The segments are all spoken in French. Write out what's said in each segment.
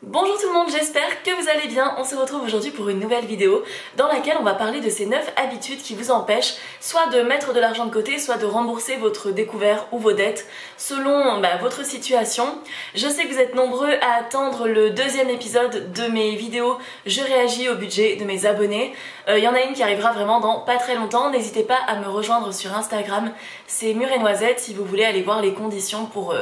Bonjour tout le monde, j'espère que vous allez bien. On se retrouve aujourd'hui pour une nouvelle vidéo dans laquelle on va parler de ces 9 habitudes qui vous empêchent soit de mettre de l'argent de côté, soit de rembourser votre découvert ou vos dettes selon votre situation. Je sais que vous êtes nombreux à attendre le deuxième épisode de mes vidéos Je réagis au budget de mes abonnés. Il y en a une qui arrivera vraiment dans pas très longtemps. N'hésitez pas à me rejoindre sur Instagram, c'est Mûre et Noisette si vous voulez aller voir les conditions pour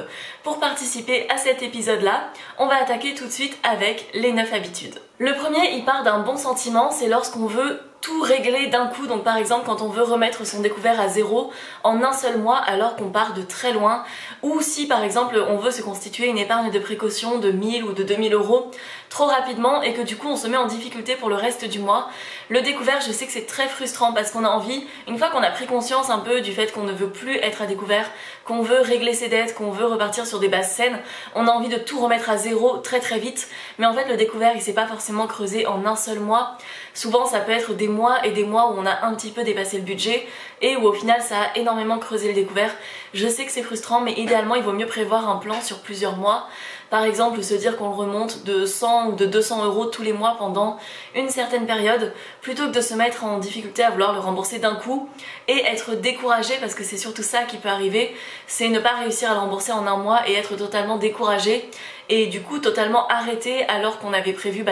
participer à cet épisode là. On va attaquer tout de suite avec les 9 habitudes. Le premier, il part d'un bon sentiment, c'est lorsqu'on veut tout régler d'un coup. Donc par exemple quand on veut remettre son découvert à zéro en un seul mois alors qu'on part de très loin, ou si par exemple on veut se constituer une épargne de précaution de 1000 ou de 2000 euros trop rapidement et que du coup on se met en difficulté pour le reste du mois. Le découvert, je sais que c'est très frustrant parce qu'on a envie, une fois qu'on a pris conscience un peu du fait qu'on ne veut plus être à découvert, qu'on veut régler ses dettes, qu'on veut repartir sur des bases saines, on a envie de tout remettre à zéro très très vite. Mais en fait le découvert il s'est pas forcément creusé en un seul mois. Souvent ça peut être des mois et des mois où on a un petit peu dépassé le budget et où au final ça a énormément creusé le découvert. Je sais que c'est frustrant mais idéalement il vaut mieux prévoir un plan sur plusieurs mois. Par exemple se dire qu'on le remonte de 100 ou de 200 euros tous les mois pendant une certaine période plutôt que de se mettre en difficulté à vouloir le rembourser d'un coup et être découragé, parce que c'est surtout ça qui peut arriver, c'est ne pas réussir à le rembourser en un mois et être totalement découragé et du coup totalement arrêté alors qu'on avait prévu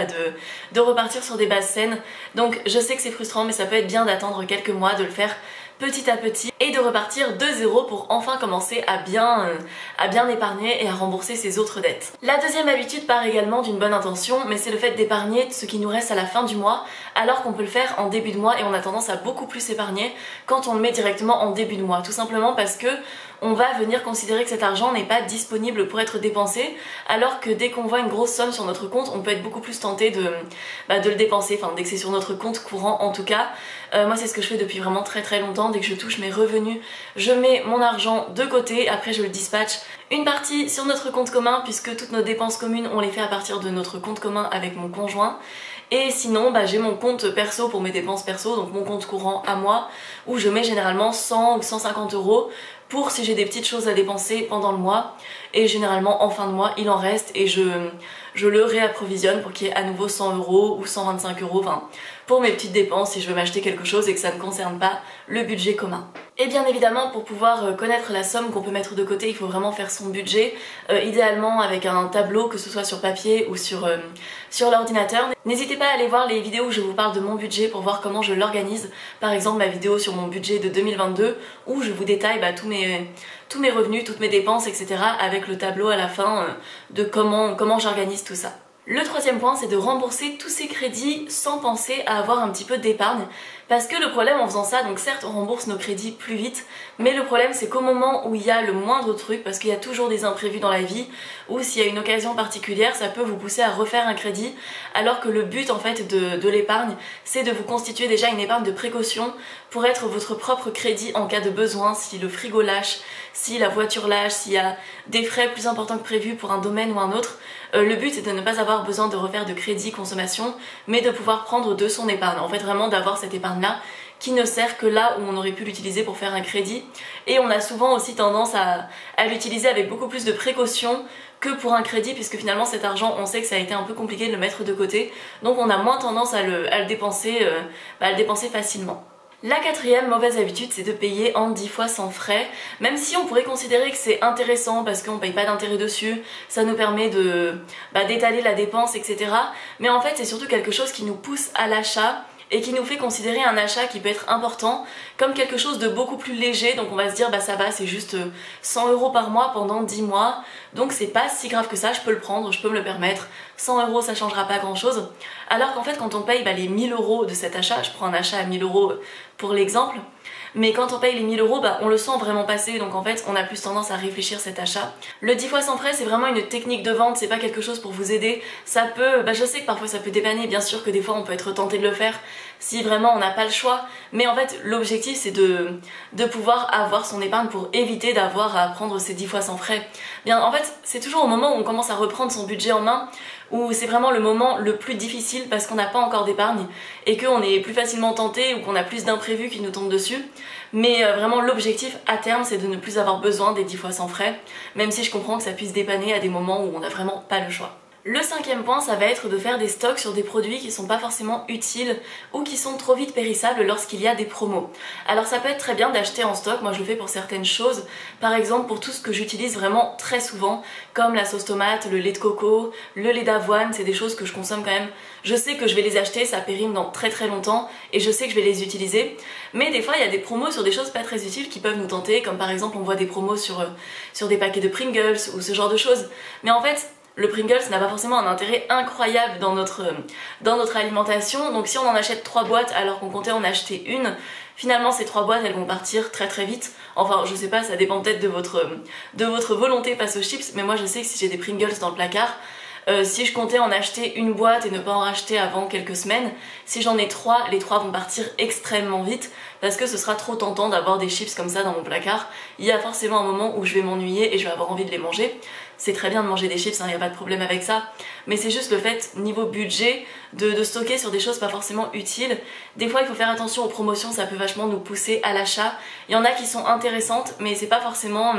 de repartir sur des bases saines. Donc je sais que c'est frustrant mais ça peut être bien d'attendre quelques mois, de le faire petit à petit et de repartir de zéro pour enfin commencer à bien épargner et à rembourser ses autres dettes. La deuxième habitude part également d'une bonne intention, mais c'est le fait d'épargner ce qui nous reste à la fin du mois alors qu'on peut le faire en début de mois et on a tendance à beaucoup plus épargner quand on le met directement en début de mois, tout simplement parce que on va venir considérer que cet argent n'est pas disponible pour être dépensé, alors que dès qu'on voit une grosse somme sur notre compte, on peut être beaucoup plus tenté de le dépenser, enfin dès que c'est sur notre compte courant en tout cas. Moi c'est ce que je fais depuis vraiment très très longtemps. Dès que je touche mes revenus, je mets mon argent de côté, après je le dispatche une partie sur notre compte commun puisque toutes nos dépenses communes on les fait à partir de notre compte commun avec mon conjoint. Et sinon j'ai mon compte perso pour mes dépenses perso, donc mon compte courant à moi, où je mets généralement 100 ou 150 euros pour si j'ai des petites choses à dépenser pendant le mois, et généralement en fin de mois il en reste et je le réapprovisionne pour qu'il y ait à nouveau 100 euros ou 125 euros, enfin pour mes petites dépenses si je veux m'acheter quelque chose et que ça ne concerne pas le budget commun. Et bien évidemment pour pouvoir connaître la somme qu'on peut mettre de côté, il faut vraiment faire son budget, idéalement avec un tableau, que ce soit sur papier ou sur l'ordinateur. N'hésitez pas à aller voir les vidéos où je vous parle de mon budget pour voir comment je l'organise. Par exemple ma vidéo sur mon budget de 2022 où je vous détaille tous mes revenus, toutes mes dépenses, etc. avec le tableau à la fin de comment j'organise tout ça. Le troisième point, c'est de rembourser tous ces crédits sans penser à avoir un petit peu d'épargne. Parce que le problème en faisant ça, donc certes on rembourse nos crédits plus vite, mais le problème c'est qu'au moment où il y a le moindre truc, parce qu'il y a toujours des imprévus dans la vie, ou s'il y a une occasion particulière, ça peut vous pousser à refaire un crédit, alors que le but en fait de l'épargne, c'est de vous constituer déjà une épargne de précaution pour être votre propre crédit en cas de besoin, si le frigo lâche, si la voiture lâche, s'il y a des frais plus importants que prévu pour un domaine ou un autre. Le but c'est de ne pas avoir besoin de refaire de crédit consommation, mais de pouvoir prendre de son épargne, en fait vraiment d'avoir cette épargne là qui ne sert que là où on aurait pu l'utiliser pour faire un crédit. Et on a souvent aussi tendance à l'utiliser avec beaucoup plus de précaution que pour un crédit, puisque finalement cet argent on sait que ça a été un peu compliqué de le mettre de côté, donc on a moins tendance à le dépenser facilement. La quatrième mauvaise habitude, c'est de payer en 10 fois sans frais, même si on pourrait considérer que c'est intéressant parce qu'on paye pas d'intérêt dessus, ça nous permet d'étaler la dépense, etc. Mais en fait c'est surtout quelque chose qui nous pousse à l'achat et qui nous fait considérer un achat qui peut être important comme quelque chose de beaucoup plus léger. Donc on va se dire ça va, c'est juste 100 euros par mois pendant 10 mois, donc c'est pas si grave que ça, je peux le prendre, je peux me le permettre, 100 euros ça changera pas grand chose. Alors qu'en fait quand on paye les 1000 euros de cet achat, je prends un achat à 1000 euros pour l'exemple, mais quand on paye les 1000 euros, on le sent vraiment passer, donc en fait on a plus tendance à réfléchir cet achat. Le 10 fois sans frais c'est vraiment une technique de vente, c'est pas quelque chose pour vous aider. Ça peut, je sais que parfois ça peut dépanner, bien sûr que des fois on peut être tenté de le faire si vraiment on n'a pas le choix, mais en fait l'objectif c'est de pouvoir avoir son épargne pour éviter d'avoir à prendre ces 10 fois sans frais. Bien en fait c'est toujours au moment où on commence à reprendre son budget en main où c'est vraiment le moment le plus difficile parce qu'on n'a pas encore d'épargne et qu'on est plus facilement tenté ou qu'on a plus d'imprévus qui nous tombent dessus. Mais vraiment l'objectif à terme c'est de ne plus avoir besoin des 10 fois sans frais, même si je comprends que ça puisse dépanner à des moments où on n'a vraiment pas le choix. Le cinquième point, ça va être de faire des stocks sur des produits qui sont pas forcément utiles ou qui sont trop vite périssables lorsqu'il y a des promos. Alors ça peut être très bien d'acheter en stock, moi je le fais pour certaines choses, par exemple pour tout ce que j'utilise vraiment très souvent, comme la sauce tomate, le lait de coco, le lait d'avoine, c'est des choses que je consomme quand même. Je sais que je vais les acheter, ça périme dans très longtemps et je sais que je vais les utiliser, mais des fois il y a des promos sur des choses pas très utiles qui peuvent nous tenter, comme par exemple on voit des promos sur des paquets de Pringles ou ce genre de choses, mais en fait le Pringles n'a pas forcément un intérêt incroyable dans notre alimentation, donc si on en achète 3 boîtes alors qu'on comptait en acheter une, finalement ces 3 boîtes elles vont partir très vite. Enfin je sais pas, ça dépend peut-être de votre volonté face aux chips, mais moi je sais que si j'ai des Pringles dans le placard, si je comptais en acheter une boîte et ne pas en racheter avant quelques semaines, si j'en ai 3, les 3 vont partir extrêmement vite parce que ce sera trop tentant d'avoir des chips comme ça dans mon placard. Il y a forcément un moment où je vais m'ennuyer et je vais avoir envie de les manger. C'est très bien de manger des chips, il n'y a pas de problème avec ça, mais c'est juste le fait, niveau budget, de stocker sur des choses pas forcément utiles. Des fois il faut faire attention aux promotions, ça peut vachement nous pousser à l'achat. Il y en a qui sont intéressantes, mais c'est pas forcément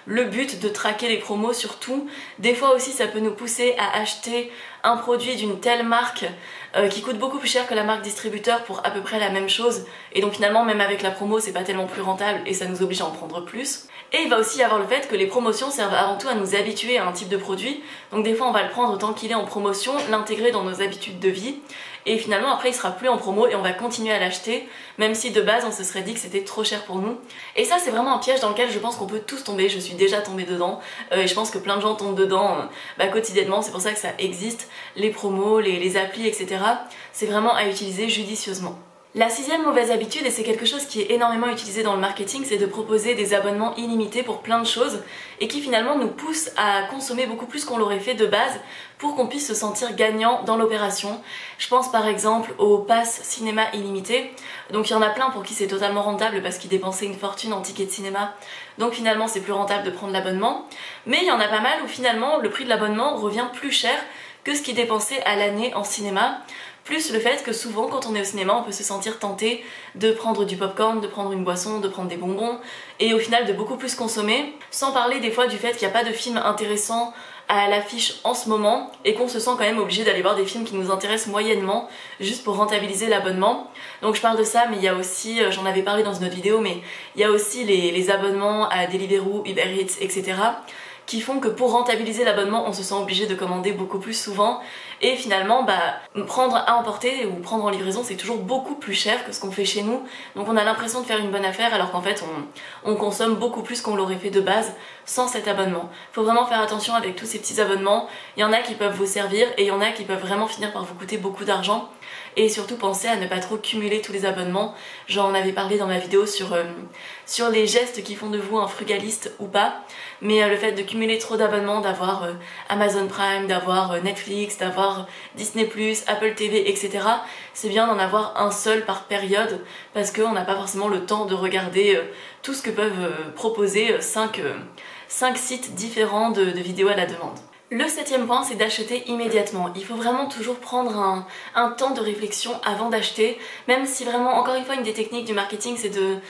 le but de traquer les promos surtout. Des fois aussi ça peut nous pousser à acheter un produit d'une telle marque qui coûte beaucoup plus cher que la marque distributeur pour à peu près la même chose, et donc finalement même avec la promo c'est pas tellement plus rentable et ça nous oblige à en prendre plus. Et il va aussi y avoir le fait que les promotions servent avant tout à nous habituer à un type de produit, donc des fois on va le prendre tant qu'il est en promotion, l'intégrer dans nos habitudes de vie, et finalement après il sera plus en promo et on va continuer à l'acheter, même si de base on se serait dit que c'était trop cher pour nous. Et ça c'est vraiment un piège dans lequel je pense qu'on peut tous tomber, je suis déjà tombée dedans, et je pense que plein de gens tombent dedans quotidiennement, c'est pour ça que ça existe, les promos, les applis, etc. C'est vraiment à utiliser judicieusement. La sixième mauvaise habitude, et c'est quelque chose qui est énormément utilisé dans le marketing, c'est de proposer des abonnements illimités pour plein de choses et qui finalement nous pousse à consommer beaucoup plus qu'on l'aurait fait de base pour qu'on puisse se sentir gagnant dans l'opération. Je pense par exemple au pass cinéma illimité. Donc il y en a plein pour qui c'est totalement rentable parce qu'ils dépensaient une fortune en tickets de cinéma. Donc finalement c'est plus rentable de prendre l'abonnement. Mais il y en a pas mal où finalement le prix de l'abonnement revient plus cher que ce qu'ils dépensaient à l'année en cinéma. Plus le fait que souvent quand on est au cinéma on peut se sentir tenté de prendre du popcorn, de prendre une boisson, de prendre des bonbons et au final de beaucoup plus consommer, sans parler des fois du fait qu'il n'y a pas de film intéressant à l'affiche en ce moment et qu'on se sent quand même obligé d'aller voir des films qui nous intéressent moyennement juste pour rentabiliser l'abonnement. Donc je parle de ça, mais il y a aussi, j'en avais parlé dans une autre vidéo, mais il y a aussi les abonnements à Deliveroo, Uber Eats, etc. qui font que pour rentabiliser l'abonnement on se sent obligé de commander beaucoup plus souvent et finalement prendre à emporter ou prendre en livraison c'est toujours beaucoup plus cher que ce qu'on fait chez nous, donc on a l'impression de faire une bonne affaire alors qu'en fait on consomme beaucoup plus qu'on l'aurait fait de base sans cet abonnement. Faut vraiment faire attention avec tous ces petits abonnements, il y en a qui peuvent vous servir et il y en a qui peuvent vraiment finir par vous coûter beaucoup d'argent, et surtout pensez à ne pas trop cumuler tous les abonnements. J'en avais parlé dans ma vidéo sur les gestes qui font de vous un frugaliste ou pas, mais le fait de cumuler trop d'abonnements, d'avoir Amazon Prime, d'avoir Netflix, d'avoir Disney+, Apple TV, etc. c'est bien d'en avoir un seul par période parce qu'on n'a pas forcément le temps de regarder tout ce que peuvent proposer 5 sites différents de vidéos à la demande. Le septième point, c'est d'acheter immédiatement. Il faut vraiment toujours prendre un temps de réflexion avant d'acheter, même si vraiment, encore une fois, une des techniques du marketing, c'est de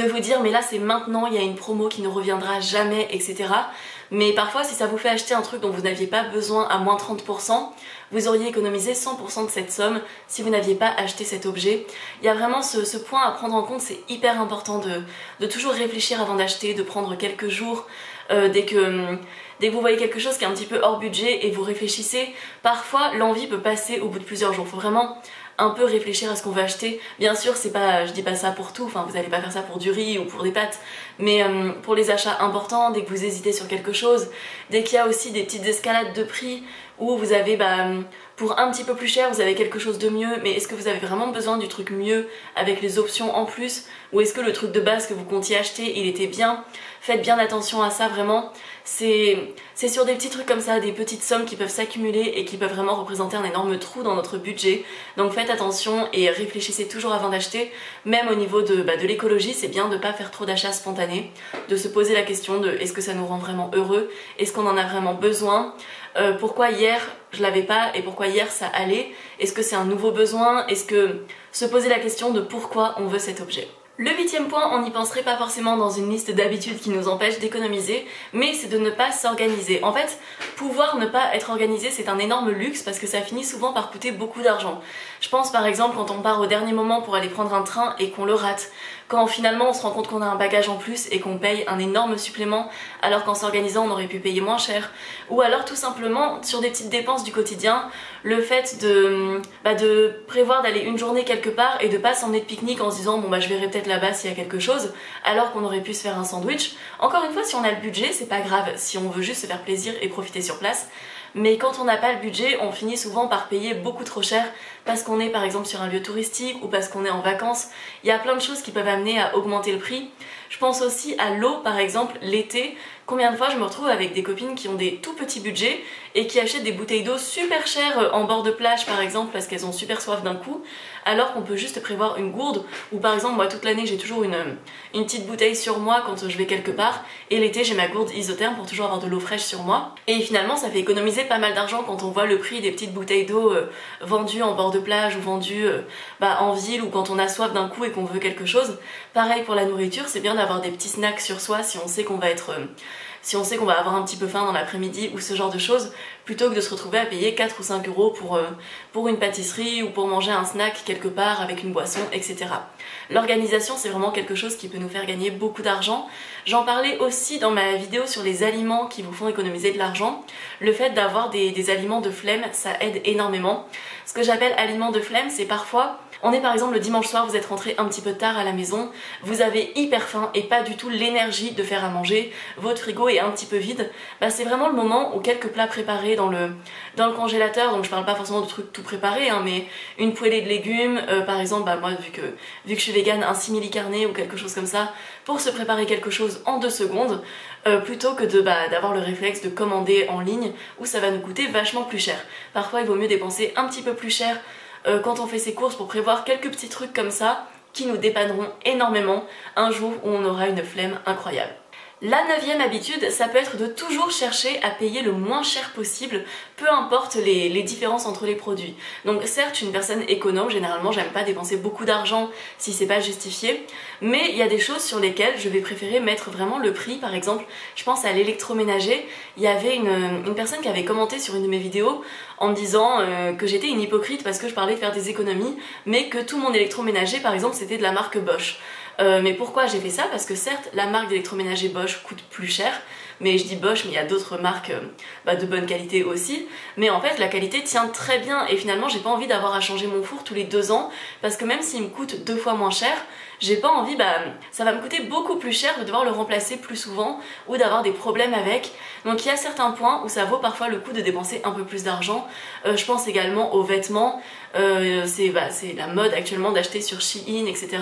vous dire mais là c'est maintenant, il y a une promo qui ne reviendra jamais, etc. Mais parfois, si ça vous fait acheter un truc dont vous n'aviez pas besoin à moins 30%, vous auriez économisé 100% de cette somme si vous n'aviez pas acheté cet objet. Il y a vraiment ce point à prendre en compte, c'est hyper important de toujours réfléchir avant d'acheter, de prendre quelques jours dès que vous voyez quelque chose qui est un petit peu hors budget et vous réfléchissez. Parfois l'envie peut passer au bout de plusieurs jours, faut vraiment un peu réfléchir à ce qu'on veut acheter. Bien sûr c'est pas, je dis pas ça pour tout, enfin vous allez pas faire ça pour du riz ou pour des pâtes, mais pour les achats importants, dès que vous hésitez sur quelque chose, dès qu'il y a aussi des petites escalades de prix où vous avez pour un petit peu plus cher vous avez quelque chose de mieux, mais est-ce que vous avez vraiment besoin du truc mieux avec les options en plus, ou est-ce que le truc de base que vous comptiez acheter il était bien? Faites bien attention à ça, vraiment. C'est sur des petits trucs comme ça, des petites sommes qui peuvent s'accumuler et qui peuvent vraiment représenter un énorme trou dans notre budget. Donc faites attention et réfléchissez toujours avant d'acheter. Même au niveau de l'écologie, c'est bien de ne pas faire trop d'achats spontanés, de se poser la question de est-ce que ça nous rend vraiment heureux, est-ce qu'on en a vraiment besoin, pourquoi hier je l'avais pas et pourquoi hier ça allait, est-ce que c'est un nouveau besoin, est-ce que se poser la question de pourquoi on veut cet objet. Le 8e point, on n'y penserait pas forcément dans une liste d'habitudes qui nous empêchent d'économiser, mais c'est de ne pas s'organiser. En fait, pouvoir ne pas être organisé, c'est un énorme luxe parce que ça finit souvent par coûter beaucoup d'argent. Je pense par exemple quand on part au dernier moment pour aller prendre un train et qu'on le rate, quand finalement on se rend compte qu'on a un bagage en plus et qu'on paye un énorme supplément alors qu'en s'organisant on aurait pu payer moins cher, ou alors tout simplement sur des petites dépenses du quotidien, le fait de prévoir d'aller une journée quelque part et de pas s'emmener de pique-nique en se disant bon bah je verrai peut-être là-bas s'il y a quelque chose alors qu'on aurait pu se faire un sandwich. Encore une fois, si on a le budget, c'est pas grave si on veut juste se faire plaisir et profiter sur place. Mais quand on n'a pas le budget, on finit souvent par payer beaucoup trop cher parce qu'on est par exemple sur un lieu touristique ou parce qu'on est en vacances. Il y a plein de choses qui peuvent amener à augmenter le prix. Je pense aussi à l'eau par exemple, l'été. Combien de fois je me retrouve avec des copines qui ont des tout petits budgets et qui achètent des bouteilles d'eau super chères en bord de plage par exemple parce qu'elles ont super soif d'un coup, alors qu'on peut juste prévoir une gourde, ou par exemple moi toute l'année j'ai toujours une petite bouteille sur moi quand je vais quelque part, et l'été j'ai ma gourde isotherme pour toujours avoir de l'eau fraîche sur moi. Et finalement ça fait économiser pas mal d'argent quand on voit le prix des petites bouteilles d'eau vendues en bord de plage ou vendues en ville, ou quand on a soif d'un coup et qu'on veut quelque chose. Pareil pour la nourriture, c'est bien d'avoir des petits snacks sur soi si on sait qu'on va être... si on sait qu'on va avoir un petit peu faim dans l'après-midi ou ce genre de choses, plutôt que de se retrouver à payer 4 ou 5 euros pour une pâtisserie ou pour manger un snack quelque part avec une boisson, etc. L'organisation, c'est vraiment quelque chose qui peut nous faire gagner beaucoup d'argent. J'en parlais aussi dans ma vidéo sur les aliments qui vous font économiser de l'argent. Le fait d'avoir des aliments de flemme, ça aide énormément. Ce que j'appelle aliments de flemme, c'est parfois... On est par exemple le dimanche soir, vous êtes rentré un petit peu tard à la maison, vous avez hyper faim et pas du tout l'énergie de faire à manger, votre frigo est un petit peu vide, c'est vraiment le moment où quelques plats préparés dans le congélateur, donc je parle pas forcément de trucs tout préparés, mais une poêlée de légumes, par exemple, moi vu que je suis végane, un simili carné ou quelque chose comme ça, pour se préparer quelque chose en 2 secondes, plutôt que d'avoir le réflexe de commander en ligne où ça va nous coûter vachement plus cher. Parfois il vaut mieux dépenser un petit peu plus cher quand on fait ses courses pour prévoir quelques petits trucs comme ça qui nous dépanneront énormément un jour où on aura une flemme incroyable. La 9e habitude, ça peut être de toujours chercher à payer le moins cher possible, peu importe les différences entre les produits. Donc certes, je suis une personne économe, généralement j'aime pas dépenser beaucoup d'argent si c'est pas justifié, mais il y a des choses sur lesquelles je vais préférer mettre vraiment le prix. Par exemple, je pense à l'électroménager. Il y avait une personne qui avait commenté sur une de mes vidéos en me disant que j'étais une hypocrite parce que je parlais de faire des économies, mais que tout mon électroménager par exemple c'était de la marque Bosch. Mais pourquoi j'ai fait ça? Parce que certes, la marque d'électroménager Bosch coûte plus cher, mais je dis Bosch, mais il y a d'autres marques de bonne qualité aussi. Mais en fait, la qualité tient très bien et finalement, j'ai pas envie d'avoir à changer mon four tous les 2 ans parce que même s'il me coûte 2 fois moins cher, j'ai pas envie, ça va me coûter beaucoup plus cher de devoir le remplacer plus souvent ou d'avoir des problèmes avec. Donc il y a certains points où ça vaut parfois le coup de dépenser un peu plus d'argent. Je pense également aux vêtements. C'est la mode actuellement d'acheter sur Shein, etc.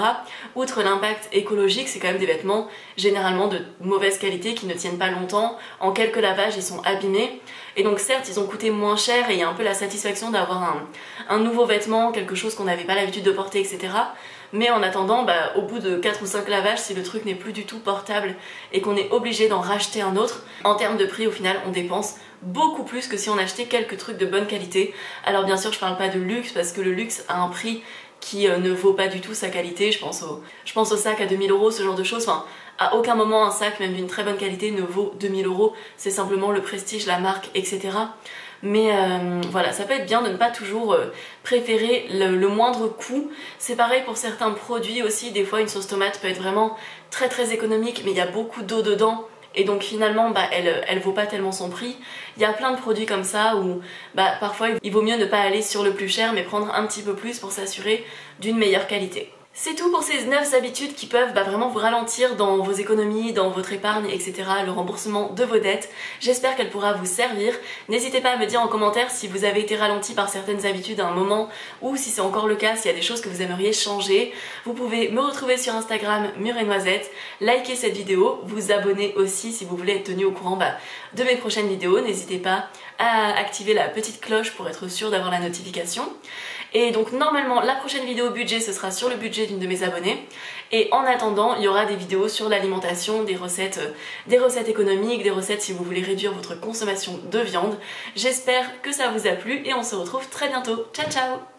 Outre l'impact écologique, c'est quand même des vêtements généralement de mauvaise qualité qui ne tiennent pas longtemps. En quelques lavages, ils sont abîmés. Et donc certes, ils ont coûté moins cher et il y a un peu la satisfaction d'avoir un nouveau vêtement, quelque chose qu'on n'avait pas l'habitude de porter, etc. Mais en attendant, au bout de 4 ou 5 lavages, si le truc n'est plus du tout portable et qu'on est obligé d'en racheter un autre, en termes de prix, au final, on dépense beaucoup plus que si on achetait quelques trucs de bonne qualité. Alors bien sûr, je parle pas de luxe parce que le luxe a un prix qui ne vaut pas du tout sa qualité. Je pense au sac à 2000 euros, ce genre de choses. Enfin, à aucun moment un sac, même d'une très bonne qualité, ne vaut 2000 euros. C'est simplement le prestige, la marque, etc. Mais voilà, ça peut être bien de ne pas toujours préférer le moindre coût. C'est pareil pour certains produits aussi. Des fois, une sauce tomate peut être vraiment très très économique, mais il y a beaucoup d'eau dedans. Et donc finalement, elle vaut pas tellement son prix. Il y a plein de produits comme ça où parfois il vaut mieux ne pas aller sur le plus cher, mais prendre un petit peu plus pour s'assurer d'une meilleure qualité. C'est tout pour ces 9 habitudes qui peuvent vraiment vous ralentir dans vos économies, dans votre épargne, etc. Le remboursement de vos dettes. J'espère qu'elle pourra vous servir. N'hésitez pas à me dire en commentaire si vous avez été ralenti par certaines habitudes à un moment ou si c'est encore le cas, s'il y a des choses que vous aimeriez changer. Vous pouvez me retrouver sur Instagram Mûre et Noisette, liker cette vidéo, vous abonner aussi si vous voulez être tenu au courant de mes prochaines vidéos. N'hésitez pas à activer la petite cloche pour être sûr d'avoir la notification. Et donc normalement la prochaine vidéo budget ce sera sur le budget d'une de mes abonnées, et en attendant il y aura des vidéos sur l'alimentation, des recettes économiques, des recettes si vous voulez réduire votre consommation de viande. J'espère que ça vous a plu et on se retrouve très bientôt. Ciao ciao!